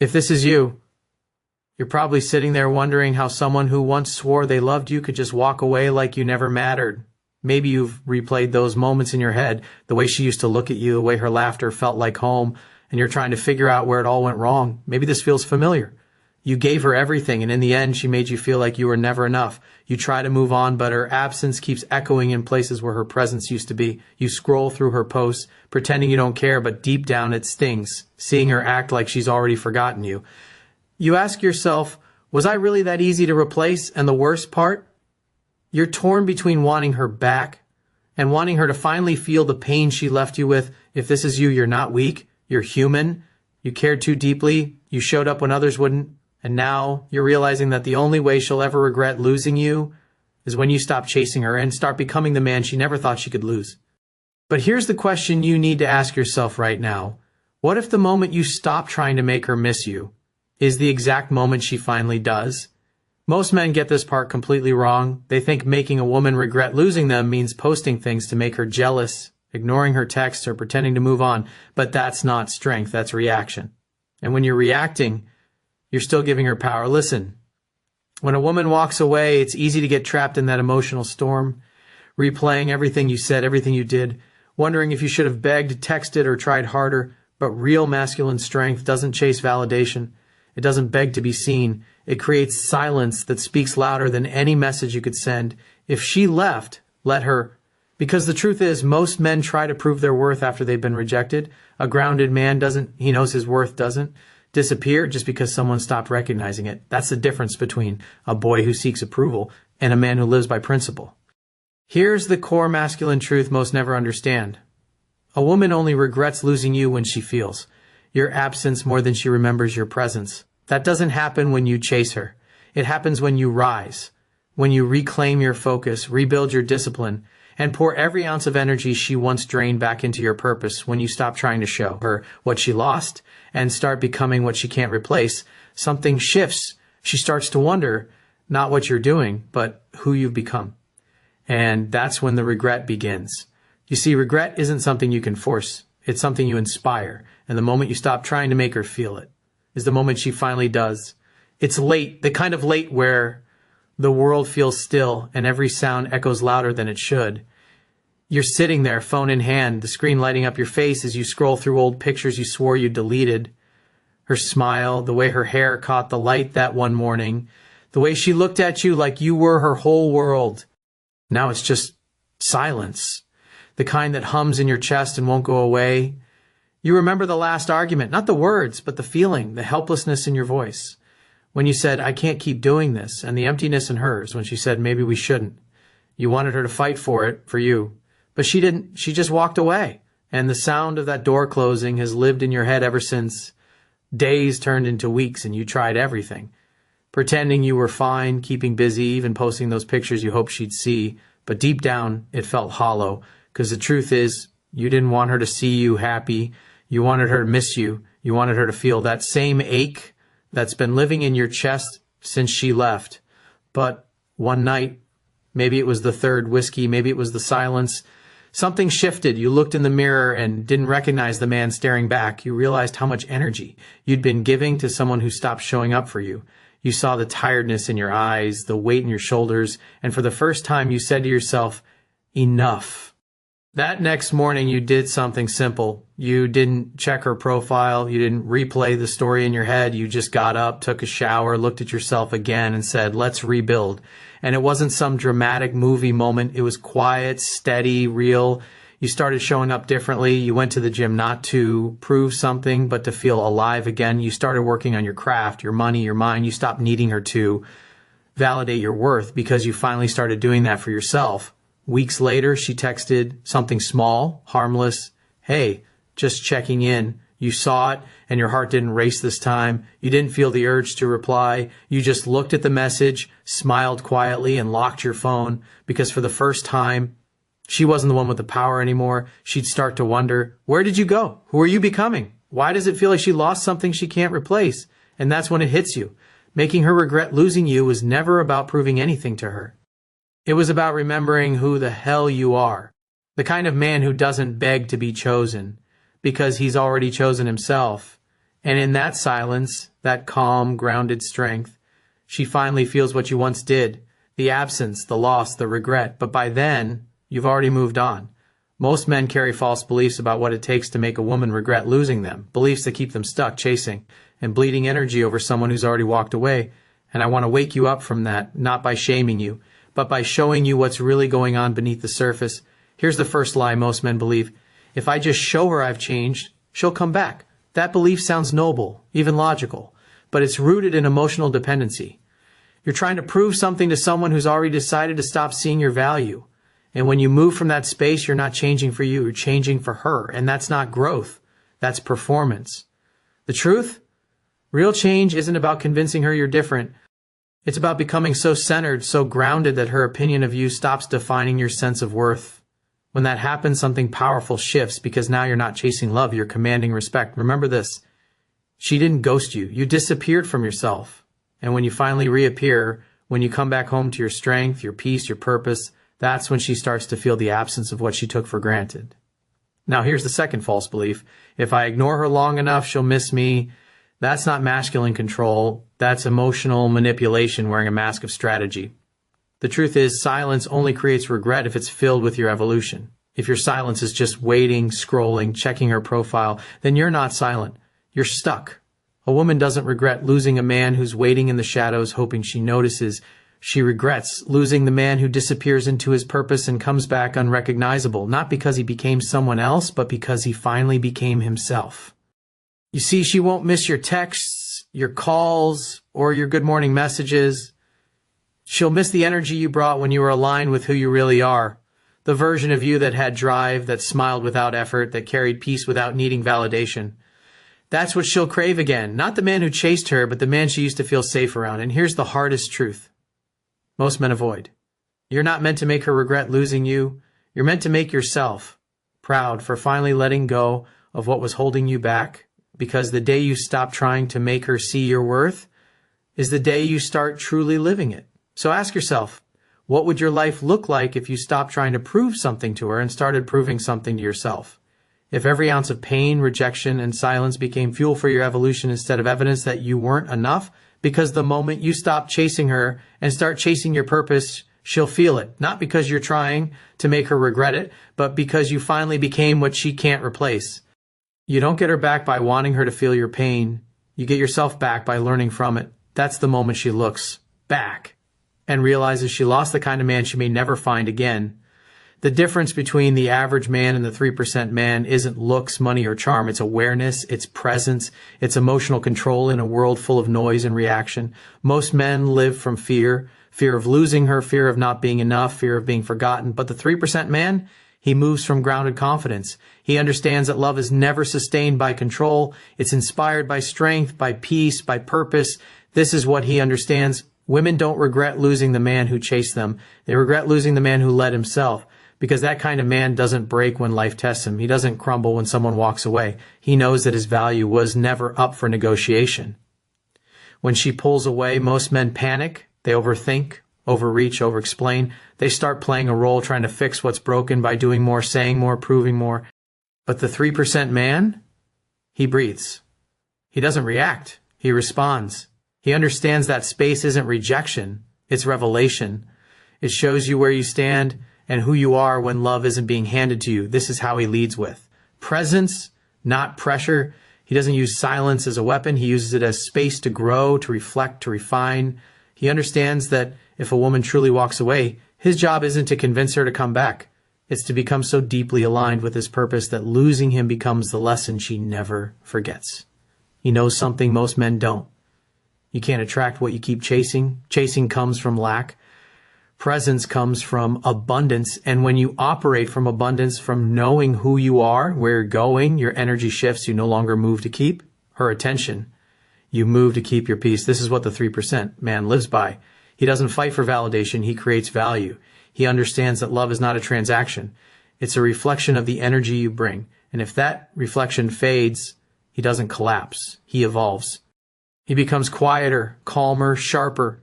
If this is you, you're probably sitting there wondering how someone who once swore they loved you could just walk away like you never mattered. Maybe you've replayed those moments in your head, the way she used to look at you, the way her laughter felt like home, and you're trying to figure out where it all went wrong. Maybe this feels familiar. You gave her everything, and in the end, she made you feel like you were never enough. You try to move on, but her absence keeps echoing in places where her presence used to be. You scroll through her posts, pretending you don't care, but deep down it stings, seeing her act like she's already forgotten you. You ask yourself, was I really that easy to replace? And the worst part? You're torn between wanting her back and wanting her to finally feel the pain she left you with. If this is you, you're not weak. You're human. You cared too deeply. You showed up when others wouldn't. And now you're realizing that the only way she'll ever regret losing you is when you stop chasing her and start becoming the man she never thought she could lose. But here's the question you need to ask yourself right now. What if the moment you stop trying to make her miss you is the exact moment she finally does? Most men get this part completely wrong. They think making a woman regret losing them means posting things to make her jealous, ignoring her texts, or pretending to move on. But that's not strength, that's reaction. And when you're reacting, you're still giving her power. Listen, when a woman walks away, it's easy to get trapped in that emotional storm, replaying everything you said, everything you did, wondering if you should have begged, texted, or tried harder. But real masculine strength doesn't chase validation. It doesn't beg to be seen. It creates silence that speaks louder than any message you could send. If she left, let her. Because the truth is, most men try to prove their worth after they've been rejected. A grounded man he knows his worth doesn't disappear just because someone stopped recognizing it. That's the difference between a boy who seeks approval and a man who lives by principle. Here's the core masculine truth most never understand. A woman only regrets losing you when she feels your absence more than she remembers your presence. That doesn't happen when you chase her. It happens when you rise, when you reclaim your focus, rebuild your discipline, and pour every ounce of energy she once drained back into your purpose. When you stop trying to show her what she lost and start becoming what she can't replace, something shifts. She starts to wonder not what you're doing, but who you've become. And that's when the regret begins. You see, regret isn't something you can force. It's something you inspire. And the moment you stop trying to make her feel it is the moment she finally does. It's late, the kind of late where the world feels still and every sound echoes louder than it should. You're sitting there, phone in hand, the screen lighting up your face as you scroll through old pictures you swore you deleted. Her smile, the way her hair caught the light that one morning, the way she looked at you like you were her whole world. Now it's just silence, the kind that hums in your chest and won't go away. You remember the last argument, not the words, but the feeling, the helplessness in your voice. When you said, I can't keep doing this, and the emptiness in hers when she said, maybe we shouldn't. You wanted her to fight for it, for you. But she didn't. She just walked away. And the sound of that door closing has lived in your head ever since. Days turned into weeks and you tried everything. Pretending you were fine, keeping busy, even posting those pictures you hoped she'd see. But deep down, it felt hollow. Because the truth is, you didn't want her to see you happy. You wanted her to miss you. You wanted her to feel that same ache that's been living in your chest since she left. But one night, maybe it was the third whiskey, maybe it was the silence, something shifted. You looked in the mirror and didn't recognize the man staring back. You realized how much energy you'd been giving to someone who stopped showing up for you. You saw the tiredness in your eyes, the weight in your shoulders, and for the first time you said to yourself, enough. That next morning you did something simple. You didn't check her profile. You didn't replay the story in your head. You just got up, took a shower, looked at yourself again and said, let's rebuild. And it wasn't some dramatic movie moment. It was quiet, steady, real. You started showing up differently. You went to the gym not to prove something, but to feel alive again. You started working on your craft, your money, your mind. You stopped needing her to validate your worth because you finally started doing that for yourself. Weeks later, she texted something small, harmless. Hey, just checking in. You saw it and your heart didn't race this time. You didn't feel the urge to reply. You just looked at the message, smiled quietly, and locked your phone because for the first time, she wasn't the one with the power anymore. She'd start to wonder, where did you go? Who are you becoming? Why does it feel like she lost something she can't replace? And that's when it hits you. Making her regret losing you was never about proving anything to her. It was about remembering who the hell you are. The kind of man who doesn't beg to be chosen because he's already chosen himself. And in that silence, that calm, grounded strength, she finally feels what you once did, the absence, the loss, the regret. But by then, you've already moved on. Most men carry false beliefs about what it takes to make a woman regret losing them, beliefs that keep them stuck, chasing, and bleeding energy over someone who's already walked away. And I want to wake you up from that, not by shaming you, but by showing you what's really going on beneath the surface. Here's the first lie most men believe. If I just show her I've changed, she'll come back. That belief sounds noble, even logical, but it's rooted in emotional dependency. You're trying to prove something to someone who's already decided to stop seeing your value. And when you move from that space, you're not changing for you, you're changing for her. And that's not growth, that's performance. The truth? Real change isn't about convincing her you're different. It's about becoming so centered, so grounded that her opinion of you stops defining your sense of worth. When that happens, something powerful shifts because now you're not chasing love, you're commanding respect. Remember this, she didn't ghost you, you disappeared from yourself. And when you finally reappear, when you come back home to your strength, your peace, your purpose, that's when she starts to feel the absence of what she took for granted. Now here's the second false belief. If I ignore her long enough, she'll miss me. That's not masculine control. That's emotional manipulation wearing a mask of strategy. The truth is, silence only creates regret if it's filled with your evolution. If your silence is just waiting, scrolling, checking her profile, then you're not silent. You're stuck. A woman doesn't regret losing a man who's waiting in the shadows hoping she notices. She regrets losing the man who disappears into his purpose and comes back unrecognizable, not because he became someone else, but because he finally became himself. You see, she won't miss your texts, your calls, or your good morning messages. She'll miss the energy you brought when you were aligned with who you really are. The version of you that had drive, that smiled without effort, that carried peace without needing validation. That's what she'll crave again. Not the man who chased her, but the man she used to feel safe around. And here's the hardest truth most men avoid. You're not meant to make her regret losing you. You're meant to make yourself proud for finally letting go of what was holding you back. Because the day you stop trying to make her see your worth is the day you start truly living it. So ask yourself, what would your life look like if you stopped trying to prove something to her and started proving something to yourself? If every ounce of pain, rejection, and silence became fuel for your evolution instead of evidence that you weren't enough, because the moment you stop chasing her and start chasing your purpose, she'll feel it. Not because you're trying to make her regret it, but because you finally became what she can't replace. You don't get her back by wanting her to feel your pain. You get yourself back by learning from it. That's the moment she looks back and realizes she lost the kind of man she may never find again. The difference between the average man and the 3% man isn't looks, money, or charm. It's awareness, it's presence, it's emotional control in a world full of noise and reaction. Most men live from fear of losing her, fear of not being enough, fear of being forgotten. But the 3% man, he moves from grounded confidence. He understands that love is never sustained by control. It's inspired by strength, by peace, by purpose. This is what he understands. Women don't regret losing the man who chased them. They regret losing the man who led himself. Because that kind of man doesn't break when life tests him. He doesn't crumble when someone walks away. He knows that his value was never up for negotiation. When she pulls away, most men panic. They overthink, overreach, overexplain. They start playing a role trying to fix what's broken by doing more, saying more, proving more. But the 3% man, he breathes. He doesn't react. He responds. He understands that space isn't rejection. It's revelation. It shows you where you stand and who you are when love isn't being handed to you. This is how he leads with presence, not pressure. He doesn't use silence as a weapon. He uses it as space to grow, to reflect, to refine. He understands that if a woman truly walks away, his job isn't to convince her to come back. It's to become so deeply aligned with his purpose that losing him becomes the lesson she never forgets. He knows something most men don't. You can't attract what you keep chasing. Chasing comes from lack. Presence comes from abundance, and when you operate from abundance, from knowing who you are, where you're going, your energy shifts. You no longer move to keep her attention. You move to keep your peace. This is what the 3% man lives by. He doesn't fight for validation. He creates value. He understands that love is not a transaction. It's a reflection of the energy you bring. And if that reflection fades, he doesn't collapse. He evolves. He becomes quieter, calmer, sharper.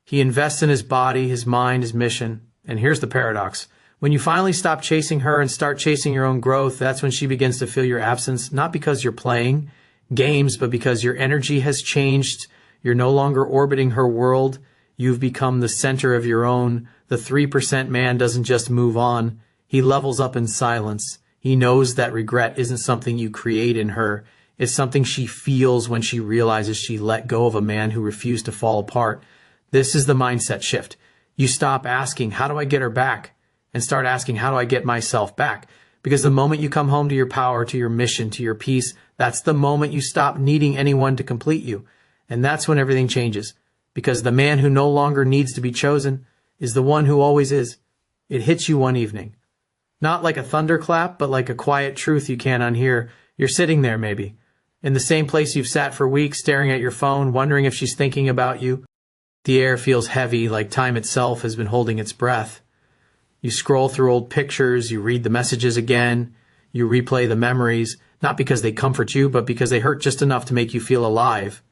He invests in his body, his mind, his mission. And here's the paradox. When you finally stop chasing her and start chasing your own growth, that's when she begins to feel your absence, not because you're playing, games, but because your energy has changed. You're no longer orbiting her world. You've become the center of your own. The 3% man doesn't just move on. He levels up in silence. He knows that regret isn't something you create in her. It's something she feels when she realizes she let go of a man who refused to fall apart. This is the mindset shift. You stop asking, how do I get her back? And start asking, how do I get myself back? Because the moment you come home to your power, to your mission, to your peace, that's the moment you stop needing anyone to complete you. And that's when everything changes. Because the man who no longer needs to be chosen is the one who always is. It hits you one evening. Not like a thunderclap, but like a quiet truth you can't unhear. You're sitting there maybe, in the same place you've sat for weeks, staring at your phone, wondering if she's thinking about you. The air feels heavy, like time itself has been holding its breath. You scroll through old pictures, you read the messages again, you replay the memories, not because they comfort you, but because they hurt just enough to make you feel alive.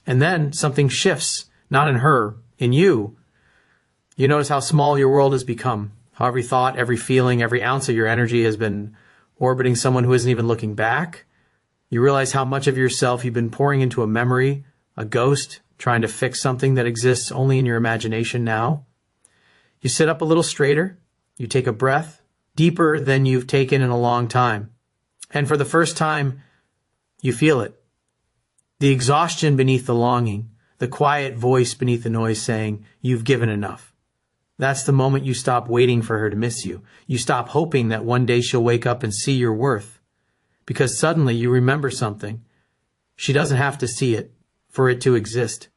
And then something shifts, not in her, in you. You notice how small your world has become, how every thought, every feeling, every ounce of your energy has been orbiting someone who isn't even looking back. You realize how much of yourself you've been pouring into a memory, a ghost, trying to fix something that exists only in your imagination now. You sit up a little straighter. You take a breath, deeper than you've taken in a long time. And for the first time, you feel it. The exhaustion beneath the longing, the quiet voice beneath the noise saying, you've given enough. That's the moment you stop waiting for her to miss you. You stop hoping that one day she'll wake up and see your worth. Because suddenly you remember something. She doesn't have to see it for it to exist.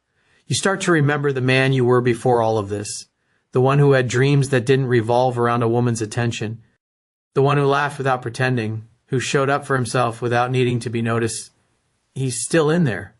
You start to remember the man you were before all of this. The one who had dreams that didn't revolve around a woman's attention. The one who laughed without pretending, who showed up for himself without needing to be noticed. He's still in there,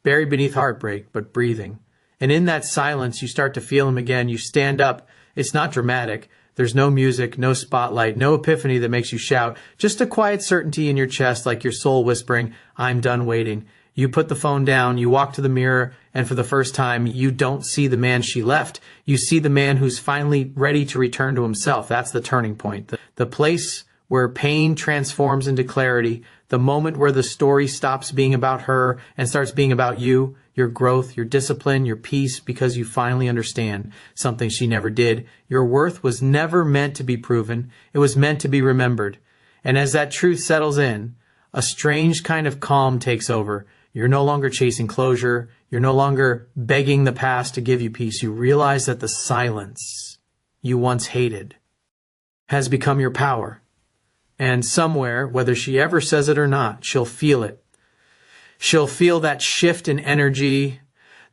buried beneath heartbreak, but breathing. And in that silence, you start to feel him again. You stand up. It's not dramatic. There's no music, no spotlight, no epiphany that makes you shout. Just a quiet certainty in your chest, like your soul whispering, I'm done waiting. You put the phone down, you walk to the mirror, and for the first time, you don't see the man she left. You see the man who's finally ready to return to himself. That's the turning point. The place where pain transforms into clarity, the moment where the story stops being about her and starts being about you, your growth, your discipline, your peace, because you finally understand something she never did. Your worth was never meant to be proven. It was meant to be remembered. And as that truth settles in, a strange kind of calm takes over. You're no longer chasing closure. You're no longer begging the past to give you peace. You realize that the silence you once hated has become your power. And somewhere, whether she ever says it or not, she'll feel it. She'll feel that shift in energy,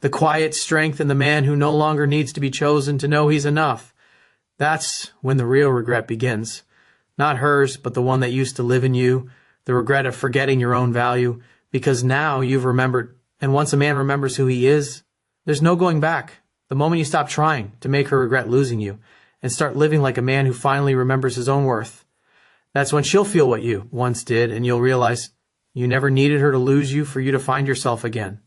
the quiet strength in the man who no longer needs to be chosen to know he's enough. That's when the real regret begins. Not hers, but the one that used to live in you, the regret of forgetting your own value, because now you've remembered. And once a man remembers who he is, there's no going back. The moment you stop trying to make her regret losing you and start living like a man who finally remembers his own worth, that's when she'll feel what you once did, and you'll realize you never needed her to lose you for you to find yourself again.